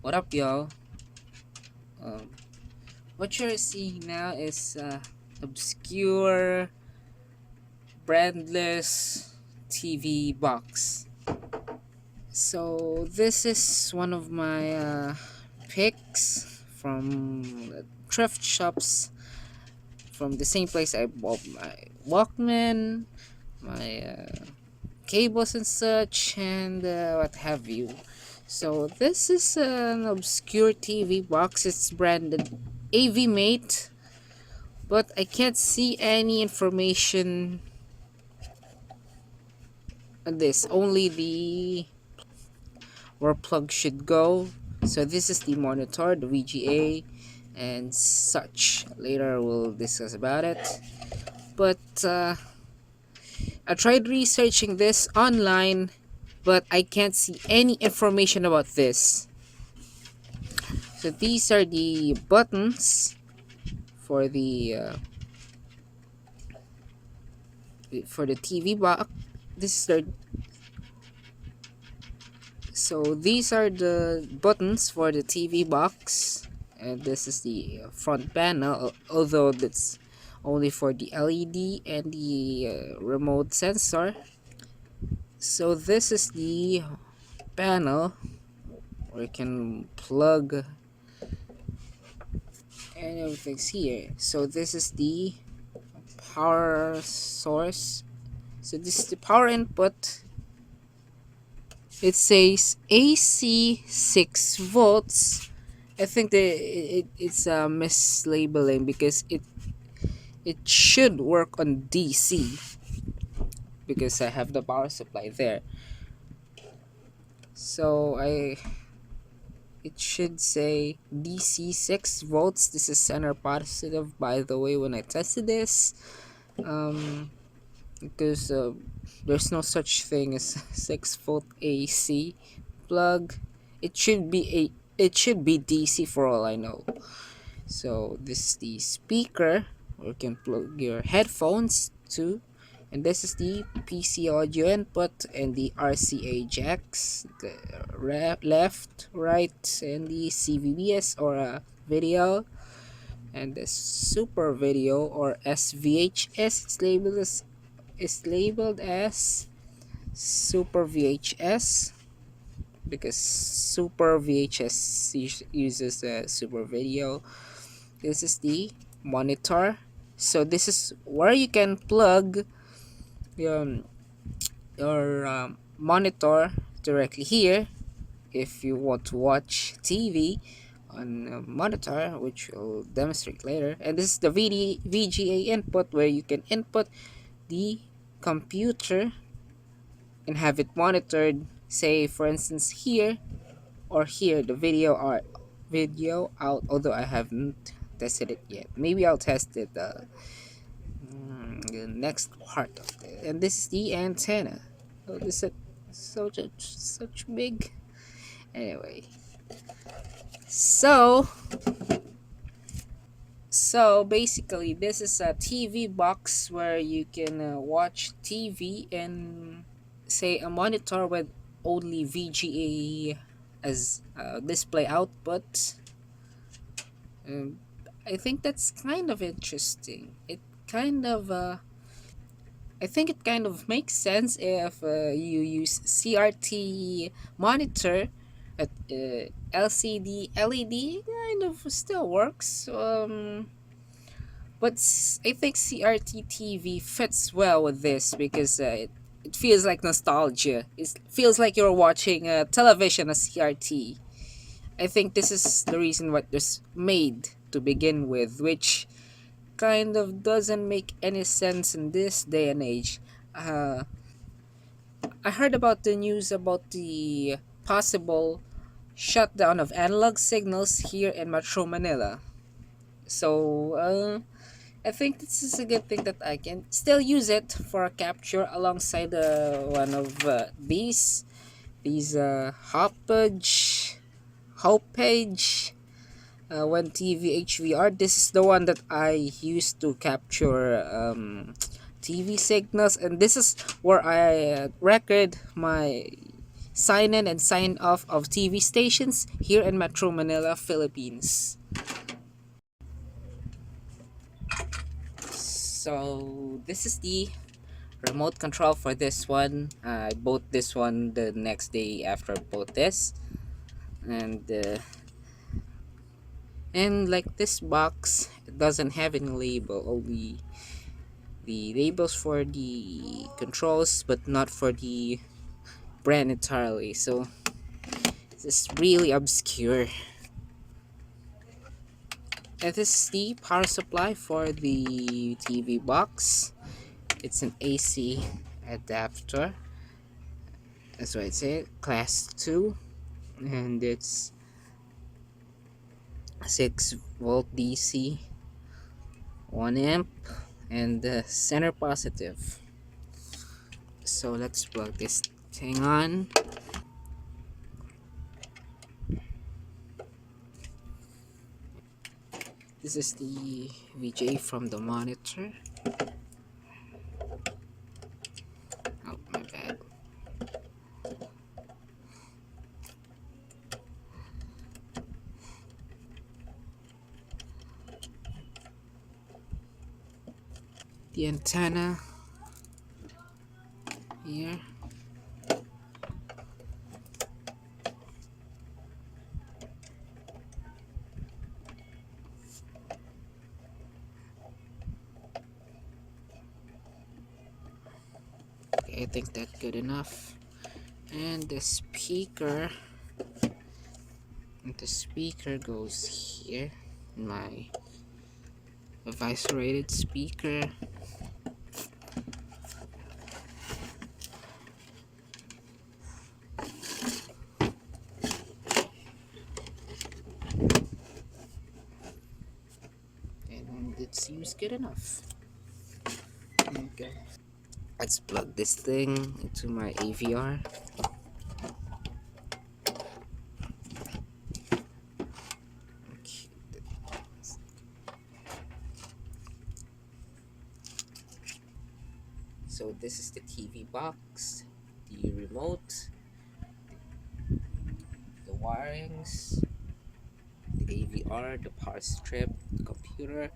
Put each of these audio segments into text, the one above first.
What up, y'all? Um, what you're seeing now is obscure, brandless TV box. So this is one of my picks from thrift shops from the same place I bought my Walkmen, my cables and such, and what have you. So this is an obscure TV box. It's branded AV.mate, but I can't see any information on this. Only the where plug should go. So this is the monitor, the VGA, and such. Later we'll discuss about it. But I tried researching this online, but I can't see any information about this. So these are the buttons for the TV box. This is the So these are the buttons for the TV box, and this is the front panel, although that's only for the LED and the remote sensor. So this is the panel where you can plug, and everything's here. So this is the power source. So this is the power input. It says AC 6 volts. I think it's a mislabeling because it should work on DC because I have the power supply there. So it should say DC 6 volts. This is center positive, by the way, when I tested this. Because there's no such thing as 6-volt AC plug. It should be DC for all I know. So this is the speaker where you can plug your headphones to, and this is the PC audio input and the RCA jacks, the left, right, and the CVBS or video, and the super video or SVHS. It's labeled as Super VHS because Super VHS uses a super video. This is the monitor. So this is where you can plug your monitor directly here if you want to watch TV on a monitor, which we'll demonstrate later. And this is the VGA input where you can input the computer and have it monitored, say for instance here or here, the video out, although I haven't tested it yet. Maybe I'll test it the next part of it. And this is the antenna. Oh, this is such big. Anyway, so basically this is a TV box where you can watch TV and say a monitor with only VGA as display output. I think that's kind of interesting. I think it kind of makes sense if you use CRT monitor at LCD LED kind of still works. But I think CRT TV fits well with this because it feels like nostalgia. It feels like you're watching television as CRT. I think this is the reason what was made to begin with, which kind of doesn't make any sense in this day and age. I heard about the news about the possible shutdown of analog signals here in Metro Manila. So I think this is a good thing that I can still use it for a capture alongside one of these Hopage One TV HVR. This is the one that I used to capture TV signals, and this is where I record my sign in and sign off of TV stations here in Metro Manila, Philippines. So this is the remote control for this one. I bought this one the next day after I bought this, and like this box, it doesn't have any label, only the labels for the controls, but not for the brand entirely. So this is really obscure. And this is the power supply for the TV box. It's an AC adapter. That's what it said, class 2, and it's 6-volt DC, 1 amp, and the center positive. So let's plug this thing on. This is the VGA from the monitor. Oh, my bad. The antenna here. Okay, I think that's good enough. And the speaker goes here in my voice-rated speaker. And it seems good enough. Okay. Let's plug this thing into my AVR. Okay. So this is the TV box, the remote, the wirings, the AVR, the power strip, the computer.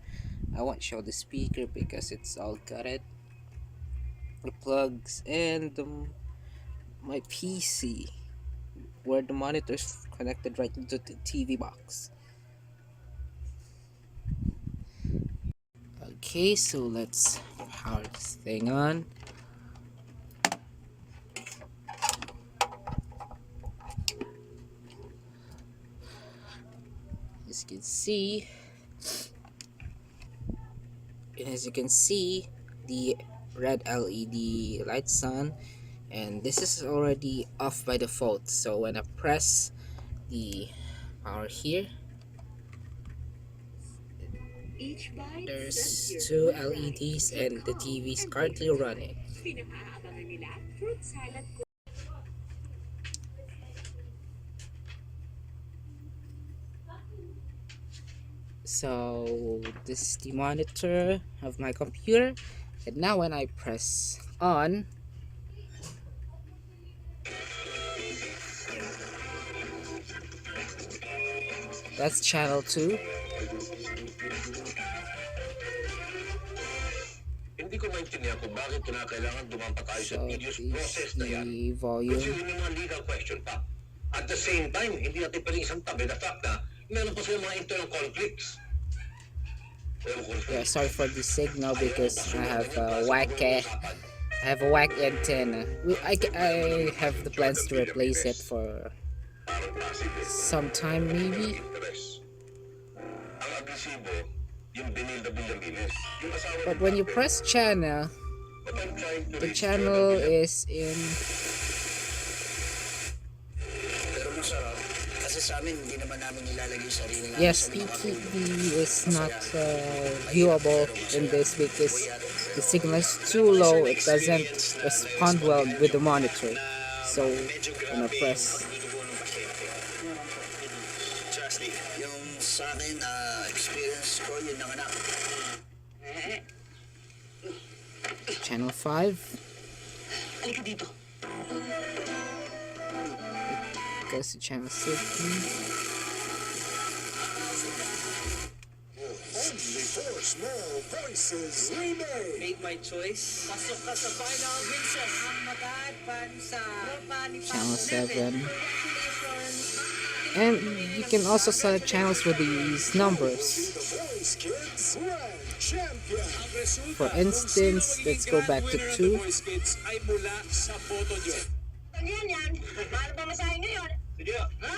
I won't show the speaker because it's all gutted. The plugs and my PC, where the monitor is connected right into the TV box. Okay, so let's power this thing on. As you can see, the red LED lights on, and this is already off by default. So when I press the power here, there's 2 LEDs and the TV is currently running. So this is the monitor of my computer, and now when I press on, that's channel 2. Hindi ko maintindihan kung bakit kinakailangan dumampa tayo sa So tedious this process na yan. the volume. Kasi yun yung mga legal question pa. At the same time, hindi natin pwedeng isang tabi na fact na meron pa silang mga internal conflicts. Yeah, sorry for the signal because I have a whack antenna. I have the plans to replace it for some time maybe. But when you press channel, the channel is in. Yes, PTV is not viewable in this because the signal is too low. It doesn't respond well with the monitor. So when I press channel 5, goes to channel setting. Only four small voices remain. Make my choice. Pasok ka sa final, Vincent. Ang mag-a-advan sa tropa ni Channel 7. Congratulations. And you can also select channels with these numbers. The Voice Kids Grand Champion. For instance, let's go back to 2. Kids ay mula sa photo nyo. Yan. Paano ba masahin ngayon? Sige. Ha?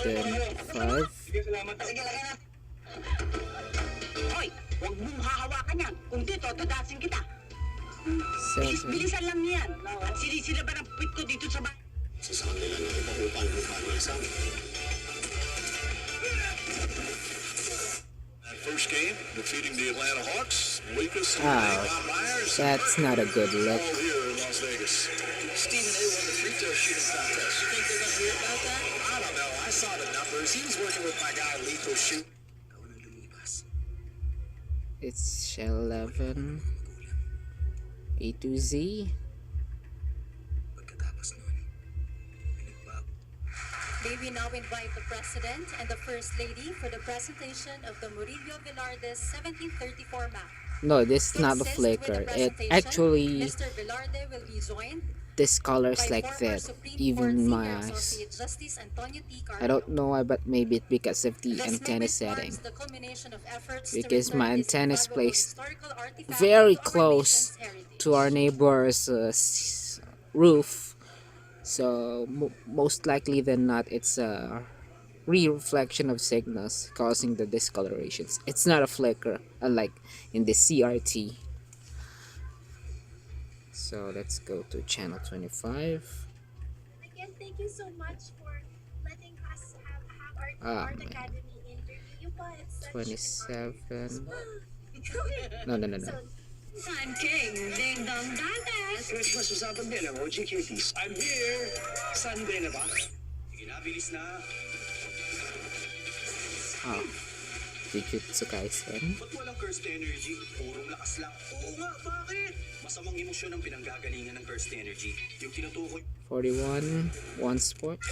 Then 5. Sige, salamat. Sige, lagay na. Hoy, huwag mong hahawakan yan. Kung dito, dadasin kita. 7. Bilisan lang yan. At sinisila ba ng pit ko dito sa bahay? Sa kanila na ipaupan mo pa ng isang. First game, defeating the Atlanta Hawks, Lucas and Bob Myers. That's not a good look. All here in Las Vegas. Stephen A. won the free throw shooting contest. You think they're gonna hear about that? I don't know. I saw the numbers. He was working with my guy, Lethal Shoot. It's 11. A to Z. May we now invite the President and the First Lady for the presentation of the Murillo Velarde's 1734 map. No, this is To not a assist with the flicker. It presentation, actually Mr. Velarde will be joined discolors by like former that. Supreme Even Court my Senior eyes. Associate Justice Antonio T. I don't Carpio. know why, but maybe it's because of the This antenna movement setting. marks the culmination of efforts Because to my return this antenna is valuable placed historical artifact very to our close nation's heritage. to our neighbor's roof. So most likely than not, it's a re-reflection of signals causing the discolorations. It's not a flicker, unlike in the CRT. So let's go to channel 25. Again, thank you so much for letting us have our Ah, Art man. Academy interview. It's such 27. an No. So, I'm King. Ding dong dantes. Christmas usapan din ang OG Cuties. I'm here. Sunday na ba? Sige na, bilis na. Ah, Jujutsu Kaisen. Ba't walang cursed energy? Purong lakas lang. Oo nga, bakit? Masamang emosyon ang pinanggagalingan ng cursed energy. Yung tinutukoy. 41. One sport.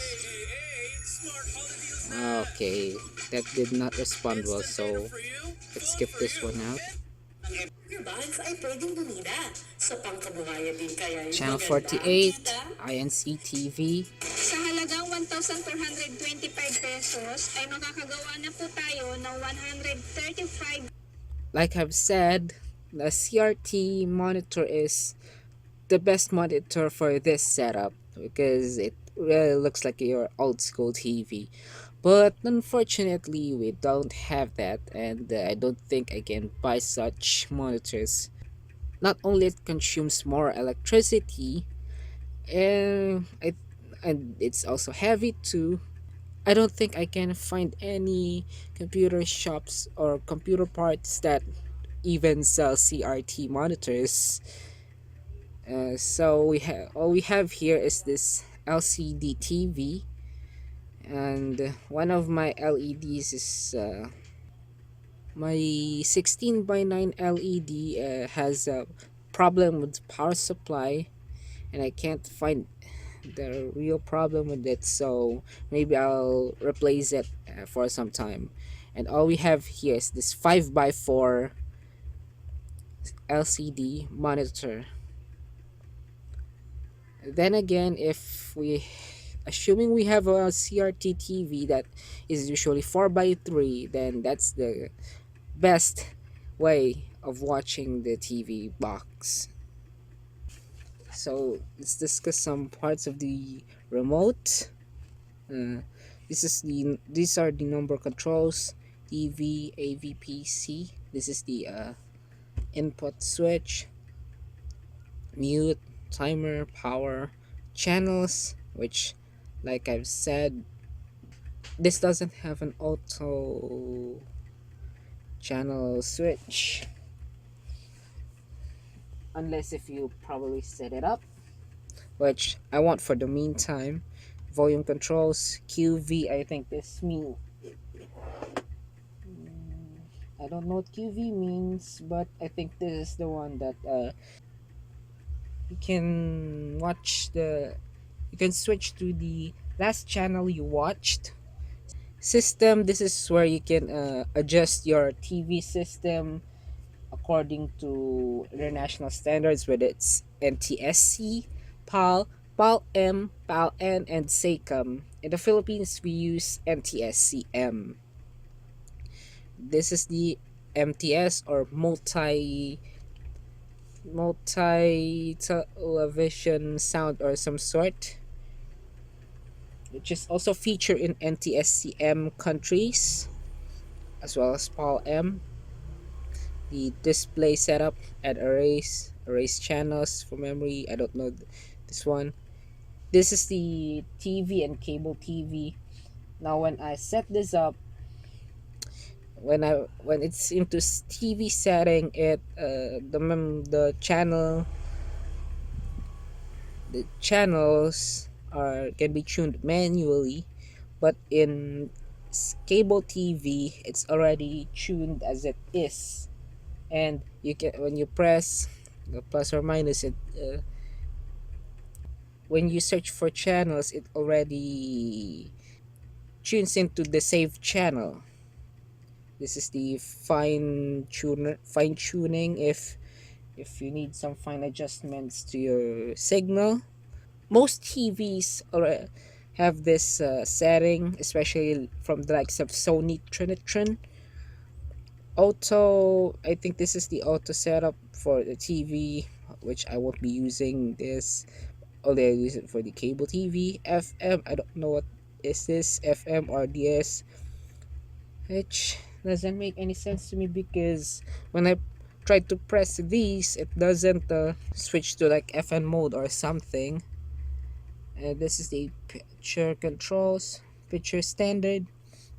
Okay, that did not respond well, so let's skip this one out. Your bags ay pwedeng lumina. Sa pangkabuhayan din kaya yung Channel maganda 48, kita. INC TV. sa halagang 1,425 pesos ay makakagawa na po tayo ng 135 Like I've said, the CRT monitor is the best monitor for this setup because it really looks like your old school TV. But unfortunately, we don't have that, and I don't think I can buy such monitors. Not only it consumes more electricity, and it's also heavy too. I don't think I can find any computer shops or computer parts that even sell CRT monitors. So all we have here is this LCD TV, and one of my LEDs is my 16:9 LED has a problem with power supply, and I can't find the real problem with it, so maybe I'll replace it for some time. And all we have here is this 5x4 LCD monitor. Then again, if we assuming we have a CRT TV that is usually 4x3, then that's the best way of watching the TV box. So let's discuss some parts of the remote. These are the number controls: TV, AV, PC. This is the input switch, mute, timer, power, channels, which, like I've said, this doesn't have an auto channel switch unless if you probably set it up, which I want for the meantime. Volume controls, QV. I think this means, I don't know what QV means, but I think this is the one that you can watch the you can switch to the last channel you watched. System, this is where you can adjust your TV system according to international standards, whether it's NTSC, PAL, PAL-M, PAL-N, and SACOM. In the Philippines, we use NTSC-M. This is the MTS, or multi television sound or some sort, which is also featured in NTSC-M countries as well as PAL-M. The display setup and erase channels for memory. I don't know this one. This is the TV and cable TV. Now when I set this up, when it's into TV setting, it the channels are can be tuned manually, but in cable TV it's already tuned as it is, and you can, when you press the plus or minus it, when you search for channels, it already tunes into the saved channel. This is the fine tuning if you need some fine adjustments to your signal. Most TVs have this setting, especially from the likes of Sony Trinitron. Auto, I think this is the auto setup for the TV, which I won't be using this. Only I use it for the cable TV. FM, I don't know what is this, FM or DS, which doesn't make any sense to me because when I try to press these, it doesn't switch to like FN mode or something. This is the picture controls, picture standard,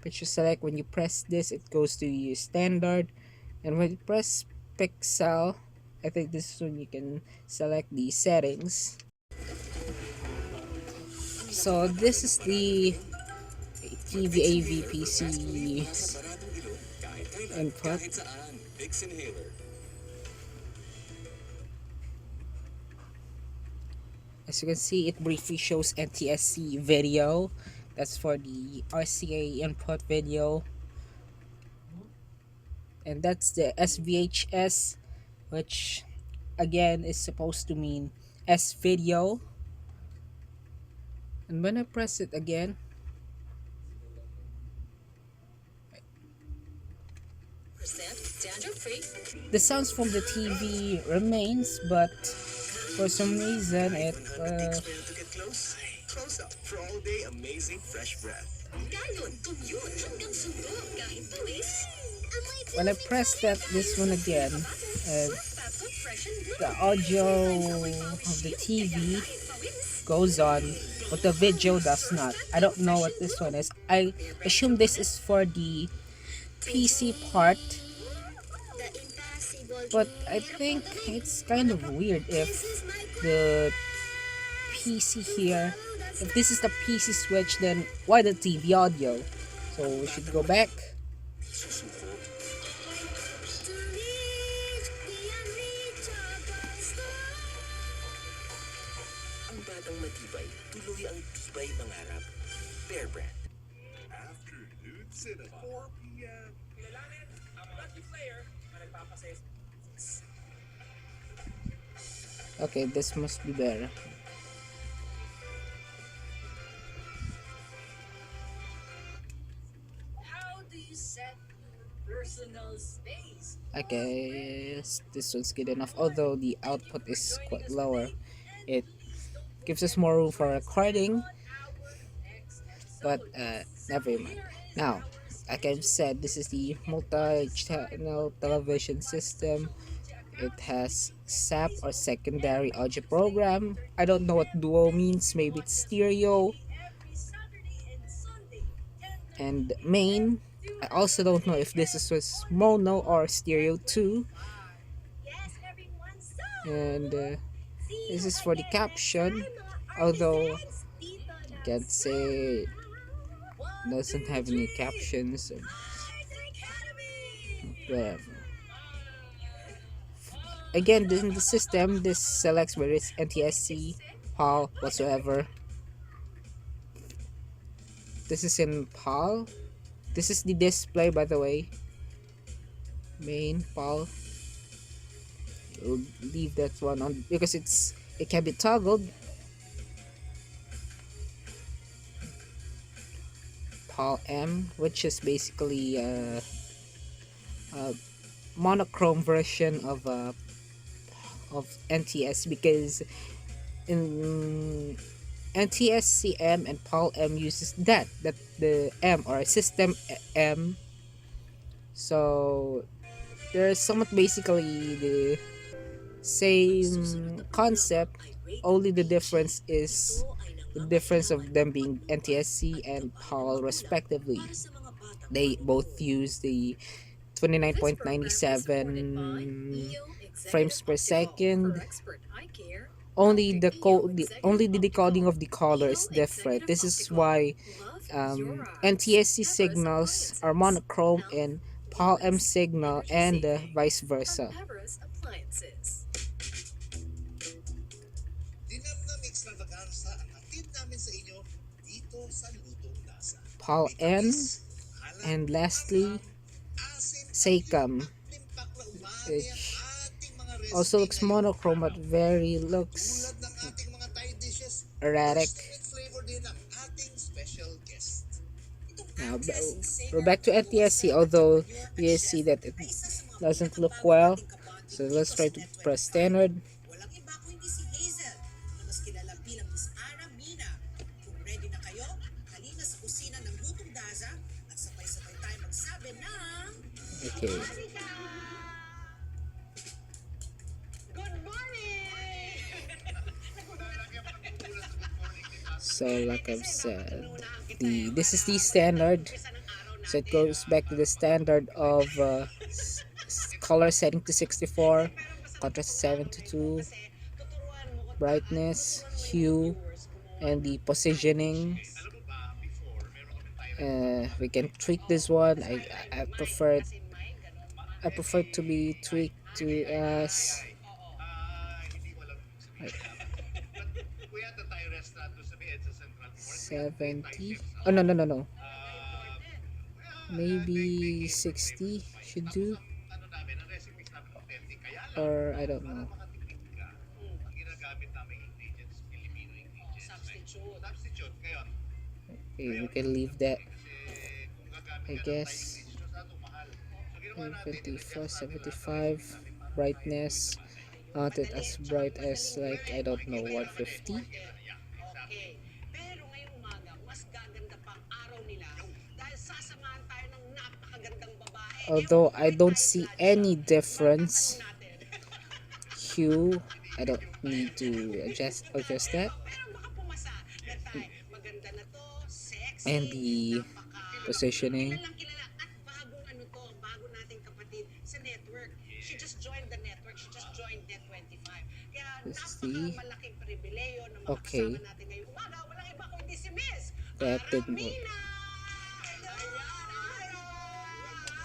picture select. When you press this, it goes to the standard, and when you press pixel, I think this is when you can select the settings. So this is the TV AV PC input. As you can see, it briefly shows NTSC video. That's for the RCA input video. And that's the SVHS, which again is supposed to mean S video. And when I press it again, the sounds from the TV remains, but for some reason it Close up for all day amazing fresh breath. when I press this one again, the audio of the TV goes on, but the video does not. I don't know what this one is. I assume this is for the PC part, but I think it's kind of weird if the PC here, if this is the PC switch, then why the TV audio? So we should go back. Ang batang matibay, tuloy ang tibay mangarap. Bear Brand. Afternoon Cinema. 4 p.m. Okay, this must be better. How do you set personal space? Okay, this one's good enough. Although the output is quite lower, it gives us more room for recording. But never mind. Now, like I've said, this is the multi-channel television system. It has SAP or secondary audio program. I don't know what duo means. Maybe it's stereo. And main. I also don't know if this is mono or stereo too. And this is for the caption. Although I can't say it doesn't have any captions. So whatever. Again, in the system, this selects whether it's NTSC, PAL, whatsoever. This is in PAL. This is the display, by the way. Main PAL. We'll leave that one on because it can be toggled. PAL M, which is basically a monochrome version of NTS, because in NTSCM and PAL M uses that the M, or a system M. So there's somewhat basically the same concept, only the difference is the difference of them being NTSC and PAL respectively. They both use the 29.97 frames per second. Only the decoding of the color is different. This is why NTSC signals are monochrome and PAL M signal, and vice versa. Dinamnam extravaganza ang hatid namin sa inyo dito sa Lutong Lasa. PAL N, and lastly SACAM, Timpak na umani ang which ating mga recipe also looks ngayon. monochrome but very looks Tulad ng ating mga Thai dishes, erratic. gusto with flavor din ang ating special guest. Now we're back to NTSC, although you see that it doesn't look well. So let's try to press standard. Walang iba kundi si Hazel, na mas kilala bilang Miss Ara Mina. Kung ready na kayo, halina sa kusina ng Lutong Daza at sabay-sabay tayo magsabi ng... Okay. Good morning! So like I've said, this is the standard. So it goes back to the standard of color setting to 64, contrast 7 to 2, brightness, hue, and the positioning. We can tweak this one. I prefer to be tweaked to as 70. Oh no. Maybe 60 should do, or I don't know. Okay, we can leave that, I guess. 24, 75 brightness, not it as bright as, like, I don't know, 150. Okay. Pero ngayong umaga, mas gaganda pa ang araw nila dahil sasamahan tayo ng napakagandang babae. Although I don't see any difference. Hue, I don't need to adjust that. Pero baka pumasa na tayo. Maganda na to, sexy, And the positioning. Kilala at bagong bago nating kapatid sa network. She just joined the network. She just joined Net25. Kaya Let's see. napakalaking pribileyo na Okay. makasama natin ngayong umaga. Walang iba kundi si Miss That didn't work. Mina!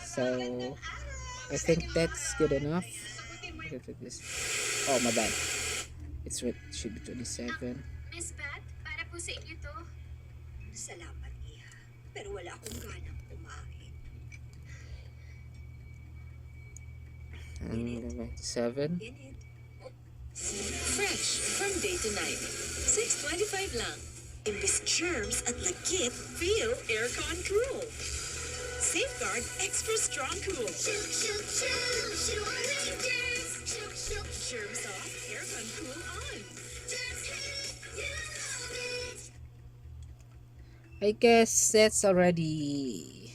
So I think that's good enough. Look at this. Oh, my bad. It should be 27. Miss Pat, para po sa inyo to. Salamat, Iha. Pero wala akong ganang kumain. And go back to 7. Fresh from day to night. 6.25 lang. Imbis germs at lagkit, feel aircon cool. Safeguard extra strong cool. Germs off, aircon cool on. I guess that's already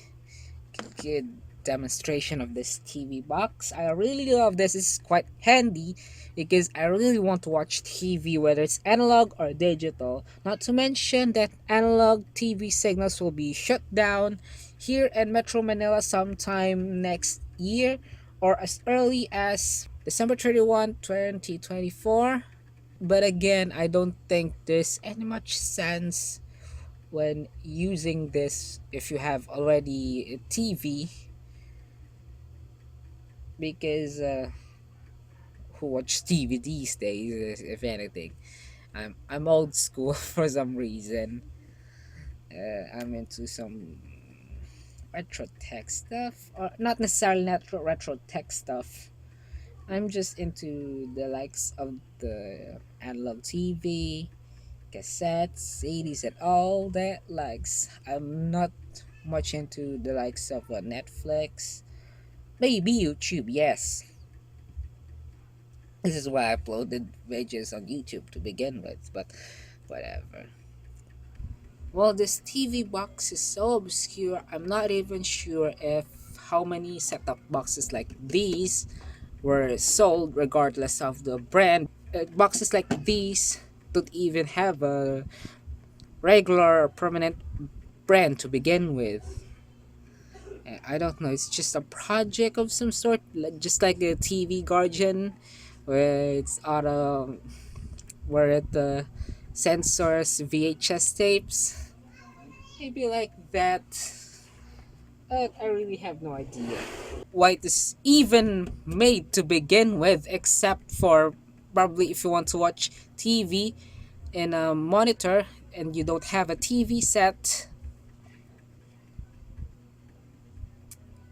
good demonstration of this TV box. I really love this. It's quite handy because I really want to watch TV, whether it's analog or digital. Not to mention that analog TV signals will be shut down here in Metro Manila sometime next year, or as early as December 31, 2024. But again, I don't think there's any much sense when using this if you have already a TV, because who watch TV these days, if anything? I'm old school for some reason. I'm into some retro tech stuff, or not necessarily retro tech stuff. I'm just into the likes of the analog TV, cassettes, CDs, and all that. Likes, I'm not much into the likes of Netflix, maybe YouTube. Yes, this is why I uploaded videos on YouTube to begin with. But whatever. Well, this TV box is so obscure. I'm not even sure if how many setup boxes like these were sold regardless of the brand. Boxes like these don't even have a regular permanent brand to begin with. I don't know, it's just a project of some sort, just like a TV Guardian, where it's auto, where it censors VHS tapes. Maybe like that. I really have no idea why it is even made to begin with, except for probably if you want to watch TV in a monitor and you don't have a TV set.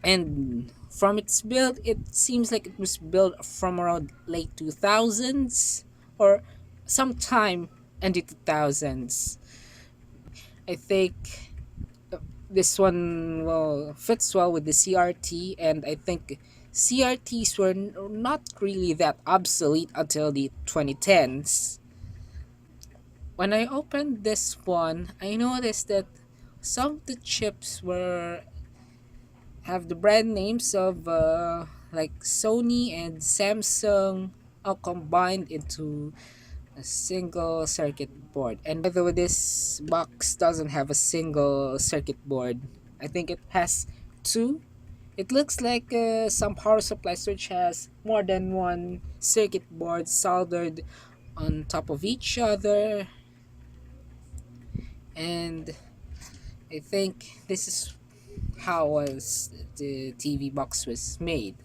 And from its build, it seems like it was built from around late 2000s or sometime in the 2000s. I think this one fits well with the CRT, and I think CRTs were not really that obsolete until the 2010s. When I opened this one, I noticed that some of the chips were have the brand names of like Sony and Samsung all combined into a single circuit board. And by the way, this box doesn't have a single circuit board. I think it has two. It looks like some power supplies which has more than one circuit board soldered on top of each other. And I think this is how was the TV box was made.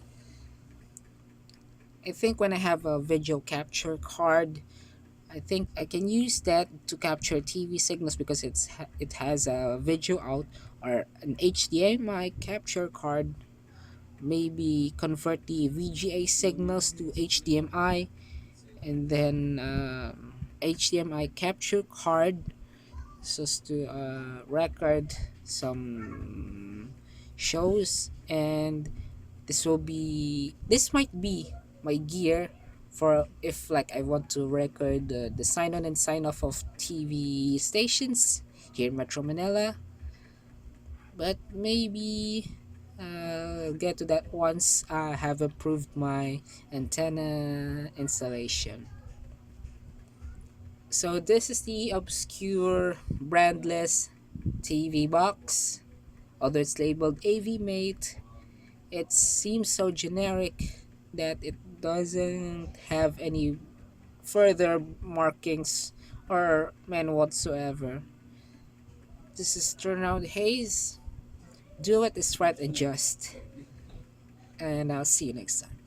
I think when I have a video capture card, I think I can use that to capture TV signals because it has a video out, or an HDMI capture card. Maybe convert the VGA signals to HDMI, and then HDMI capture card so as to record some shows. And this might be my gear for if like I want to record the sign on and sign off of TV stations here in Metro Manila. But maybe I'll get to that once I have approved my antenna installation. So this is the obscure brandless TV box. Although it's labeled AV.mate, it seems so generic that it doesn't have any further markings or men whatsoever. This is Turnaround Haze. Do what is right and just. And I'll see you next time.